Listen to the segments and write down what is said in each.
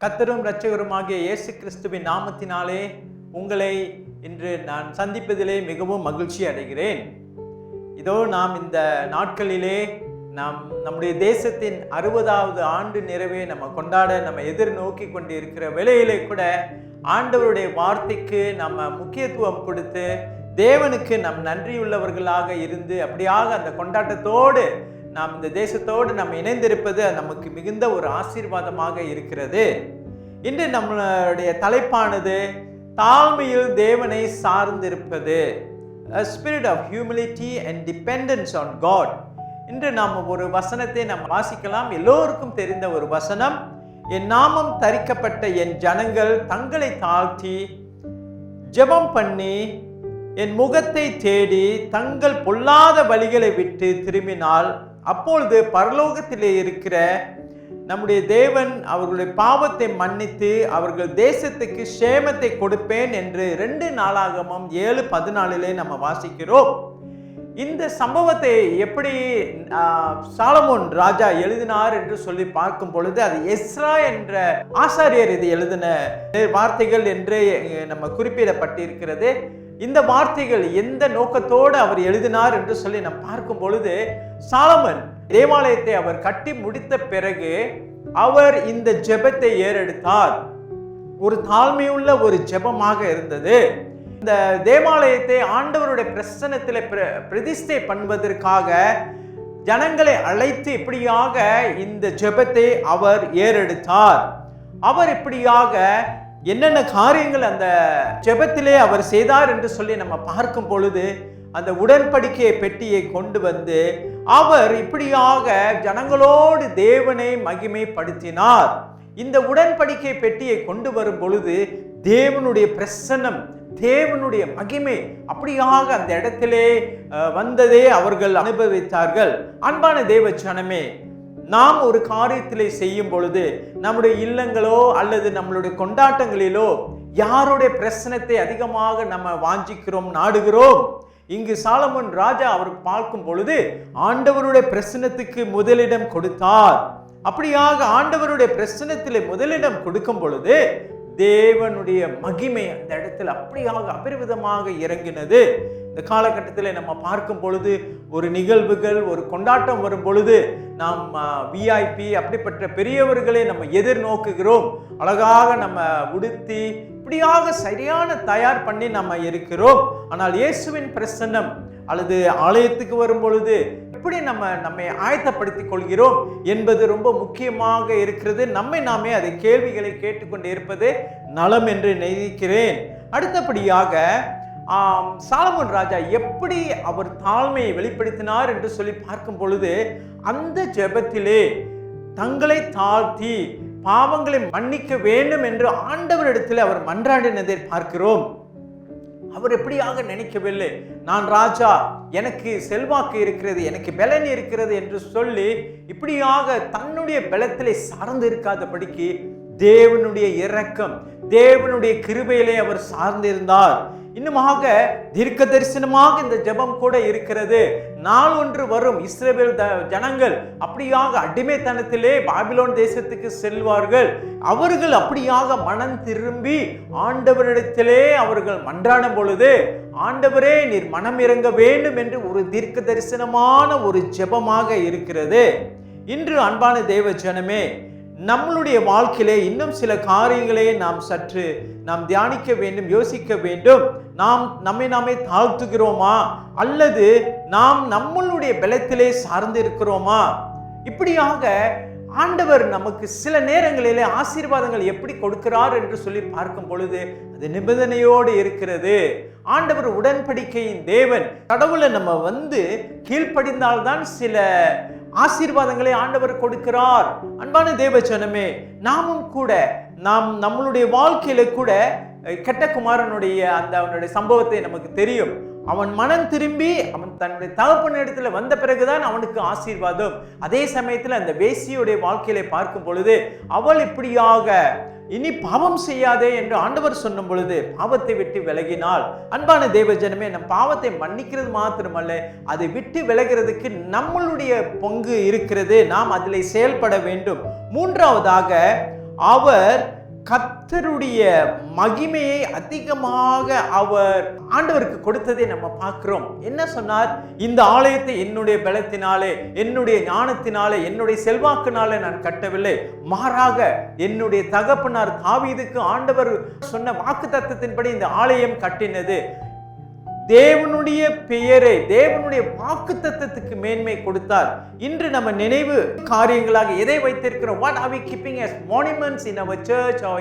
கர்த்தரும் இரட்சகருமாகிய இயேசு கிறிஸ்துவின் நாமத்தினாலே உங்களை இன்று நான் சந்திப்பதிலே மிகவும் மகிழ்ச்சி அடைகிறேன். இதோ நாம் இந்த நாட்களிலே நம்முடைய தேசத்தின் 60வது ஆண்டு நிறைவை நம்ம கொண்டாட நம்ம எதிர்நோக்கி கொண்டு இருக்கிற வேளையிலே கூட ஆண்டவருடைய வார்த்தைக்கு நம்ம முக்கியத்துவம் கொடுத்து தேவனுக்கு நம் நன்றியுள்ளவர்களாக இருந்து அப்படியாக அந்த கொண்டாட்டத்தோடு நாம் இந்த தேசத்தோடு நம்ம இணைந்திருப்பது நமக்கு மிகுந்த ஒரு ஆசீர்வாதமாக இருக்கிறது. இன்று நம்மளுடைய தலைப்பானது தாழ்மையில் தேவனை சார்ந்திருப்பது, a spirit of humility and dependence on God. இன்று நாம் ஒரு வசனத்தை நாம் வாசிக்கலாம். எல்லோருக்கும் தெரிந்த ஒரு வசனம், என் நாமம் தரிக்கப்பட்ட என் ஜனங்கள் தங்களை தாழ்த்தி ஜெபம் பண்ணி என் முகத்தை தேடி தங்கள் பொல்லாத வழிகளை விட்டு திரும்பினால் அப்பொழுது பரலோகத்திலே இருக்கிற நம்முடைய தேவன் அவர்களுடைய பாவத்தை மன்னித்து அவர்கள் தேசத்துக்கு சேமத்தை கொடுப்பேன் என்று 2 நாளாகமம் 7:14 நம்ம வாசிக்கிறோம். இந்த சம்பவத்தை எப்படி சாலமோன் ராஜா எழுதினார் என்று சொல்லி பார்க்கும் பொழுது அது எஸ்ரா என்ற ஆசாரியர் இது எழுதின வார்த்தைகள் என்று நம்ம குறிப்பிடப்பட்டிருக்கிறது. இந்த வார்த்தைகள் எந்த நோக்கத்தோடு அவர் எழுதினார் என்று சொல்லி நாம் பார்க்கும் பொழுது, சாலமன் தேவாலயத்தை அவர் கட்டி முடித்த பிறகு அவர் இந்த ஜெபத்தை ஏறெடுத்தார். ஒரு தாழ்மையுள்ள ஒரு ஜெபமாக இருந்தது. இந்த தேவாலயத்தை ஆண்டவருடைய பிரசன்னத்தில் பிரதிஷ்டை பண்ணுவதற்காக ஜனங்களை அழைத்து இப்படியாக இந்த ஜெபத்தை அவர் ஏறெடுத்தார். அவர் இப்படியாக என்னென்ன காரியங்கள் அந்த ஜெபத்திலே அவர் செய்தார் என்று சொல்லி நம்ம பார்க்கும் பொழுது, அந்த உடன்படிக்கை பெட்டியை கொண்டு வந்து அவர் இப்படியாக ஜனங்களோடு தேவனை மகிமைப்படுத்தினார். இந்த உடன்படிக்கை பெட்டியை கொண்டு வரும் பொழுது தேவனுடைய பிரசன்னம், தேவனுடைய மகிமை அப்படியாக அந்த இடத்திலே வந்ததே அவர்கள் அனுபவித்தார்கள். அன்பான தேவ ஜனமே, நாம் ஒரு காரியத்திலே செய்யும் பொழுது நம்முடைய இல்லங்களோ அல்லது நம்மளுடைய கொண்டாட்டங்களிலோ யாருடைய பிரசனத்தை அதிகமாக நம்ம வாஞ்சிக்கிறோம், நாடுகிறோம். இங்கு சாலமோன் ராஜா அவர் பார்க்கும் பொழுது ஆண்டவருடைய பிரசனத்துக்கு முதலிடம் கொடுத்தார். அப்படியாக ஆண்டவருடைய பிரசனத்திலே முதலிடம் கொடுக்கும் பொழுது தேவனுடைய மகிமை அந்த இடத்துல அப்படியாக அபரிவிதமாக இறங்கினது. இந்த காலகட்டத்தில் நம்ம பார்க்கும் பொழுது ஒரு நிகழ்வுகள், ஒரு கொண்டாட்டம் வரும் பொழுது நாம் விஐபி அப்படிப்பட்ட பெரியவர்களை நம்ம எதிர்நோக்குகிறோம். அழகாக நம்ம உடுத்தி இப்படியாக சரியான தயார் பண்ணி நம்ம இருக்கிறோம். ஆனால் இயேசுவின் பிரசன்னம் அல்லது ஆலயத்துக்கு வரும் பொழுது எப்படி நம்மை ஆயத்தப்படுத்திக் கொள்கிறோம் என்பது ரொம்ப முக்கியமாக இருக்கிறது. நம்மை நாமே அதை கேள்விகளை கேட்டுக்கொண்டு இருப்பது நலம் என்று நினைக்கிறேன். அடுத்தபடியாக சாலமோன் ராஜா எப்படி அவர் தாழ்மையை வெளிப்படுத்தினார் என்று சொல்லி பார்க்கும் பொழுது, அந்த ஜெபத்திலே தங்களை தாழ்த்தி பாவங்களை மன்னிக்க வேண்டும் என்று ஆண்டவரிடத்தில் அவர் மன்றாடினதை பார்க்கிறோம். அவர் எப்படியாக நினைக்கவில்லை, நான் ராஜா, எனக்கு செல்வாக்கு இருக்கிறது, எனக்கு பலன் இருக்கிறது என்று சொல்லி இப்படியாக தன்னுடைய பலத்திலே சார்ந்து இருக்காதபடிக்கு தேவனுடைய இரக்கம், தேவனுடைய கிருபையிலே அவர் சார்ந்திருந்தார். இன்னுமாக தீர்க்க தரிசனமாக இந்த ஜெபம் கூட இருக்கிறது. நாள் ஒன்று வரும், இஸ்ரவேல் ஜனங்கள் அப்படியாக அடிமைத்தனத்திலே பாபிலோன் தேசத்துக்கு செல்வார்கள். அவர்கள் அப்படியாக மனம் திரும்பி ஆண்டவரிடத்திலே அவர்கள் மன்றாடும் பொழுது, ஆண்டவரே நீர் மனம் இறங்க வேண்டும் என்று ஒரு தீர்க்க தரிசனமான ஒரு ஜெபமாக இருக்கிறது. இன்று அன்பான தேவ ஜனமே, நம்மளுடைய வாழ்க்கையிலே இன்னும் சில காரியங்களை நாம் சற்று தியானிக்க வேண்டும், யோசிக்க வேண்டும். நாம் நம்மை தாழ்த்துகிறோமா அல்லது நாம் நம்மளுடைய பலத்திலே சார்ந்து இருக்கிறோமா? இப்படியாக ஆண்டவர் நமக்கு சில நேரங்களிலே ஆசீர்வாதங்கள் எப்படி கொடுக்கிறார் என்று சொல்லி பார்க்கும் பொழுது அது நிபந்தனையோடு இருக்கிறது. ஆண்டவர் உடன்படிக்கையின் தேவன். கடவுளை நம்ம கீழ்ப்படிந்தால்தான் சில ஆசீர்வாதங்களை ஆண்டவர் கொடுக்கிறார். அன்பான தேவ ஜனமே, நாமும் கூட நம்மளுடைய வாழ்க்கையில கூட கெட்ட குமாரனுடைய அவனுடைய சம்பவத்தை நமக்கு தெரியும். அவன் மனம் திரும்பி அவன் தன்னுடைய தகப்பன் இடத்துல வந்த பிறகுதான் அவனுக்கு ஆசீர்வாதம். அதே சமயத்தில் அந்த வேசியுடைய வாழ்க்கையில பார்க்கும் பொழுது அவள் இப்படியாக இனி பாவம் செய்யாதே என்று ஆண்டவர் சொன்னும் பொழுது பாவத்தை விட்டு விலகினால், அன்பான தேவ ஜனமே, நம் பாவத்தை மன்னிக்கிறது மாத்திரமல்ல, அதை விட்டு விலகிறதுக்கு நம்மளுடைய பங்கு இருக்கிறது. நாம் அதில் செயல்பட வேண்டும். மூன்றாவதாக அவர் கர்த்தருடைய மகிமையை அதிகமாக அவர் ஆண்டவருக்கு கொடுத்ததை நம்ம பார்க்கிறோம். என்ன சொன்னார்? இந்த ஆலயத்தை என்னுடைய பலத்தினாலே, என்னுடைய ஞானத்தினாலே, என்னுடைய செல்வாக்கினாலே நான் கட்டவில்லை, மாறாக என்னுடைய தகப்பனார் தாவீதுக்கு ஆண்டவர் சொன்ன வாக்குத்தத்தத்தின்படி இந்த ஆலயம் கட்டினது. தேவனுடைய பெயரை, தேவனுடைய வாக்குத்தத்தத்துக்கு மேன்மை கொடுத்தார். இன்று நம்ம நினைவு காரியங்களாக எதை வைத்திருக்கிறோம்? What are we keeping as monuments in our church or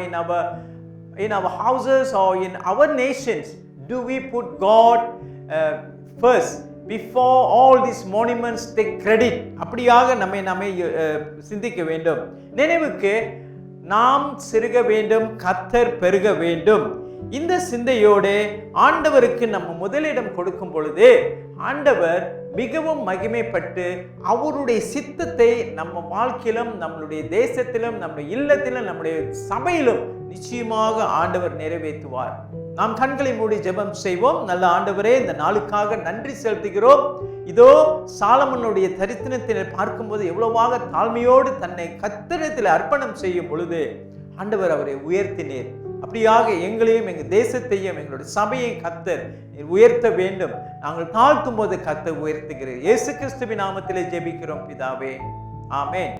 in our houses or in our nations? Do we put God first before all these monuments take credit? அப்படியாக நம்மை சிந்திக்க வேண்டும். நினைவுக்கு நாம் சிறுக வேண்டும், கர்த்தர் பெருக வேண்டும். இந்த சிந்தையோடு ஆண்டவருக்கு நம்ம முதலிடம் கொடுக்கும் பொழுது ஆண்டவர் மிகவும் மகிமைப்பட்டு அவருடைய சித்தத்தை நம்ம வாழ்க்கையிலும், நம்மளுடைய தேசத்திலும், நம்முடைய இல்லத்திலும், நம்முடைய சபையிலும் நிச்சயமாக ஆண்டவர் நிறைவேற்றுவார். நாம் கண்களை மூடி ஜெபம் செய்வோம். நல்ல ஆண்டவரே, இந்த நாளுக்காக நன்றி செலுத்துகிறோம். இதோ சாலமோனுடைய தரிசனத்தில் பார்க்கும்போது எவ்வளவாக தாழ்மையோடு தன்னை கர்த்தரிடத்தில் அர்ப்பணம் செய்யும் பொழுது ஆண்டவர் அவரை உயர்த்தினீர். அப்படியாக எங்களையும், எங்கள் தேசத்தையும், எங்களுடைய சபையை கர்த்தர் உயர்த்த வேண்டும். நாங்கள் தாழ்த்தும் போது கர்த்தர் உயர்த்துகிறீர். இயேசு கிறிஸ்துவின் நாமத்திலே ஜெபிக்கிறோம் பிதாவே, ஆமென்.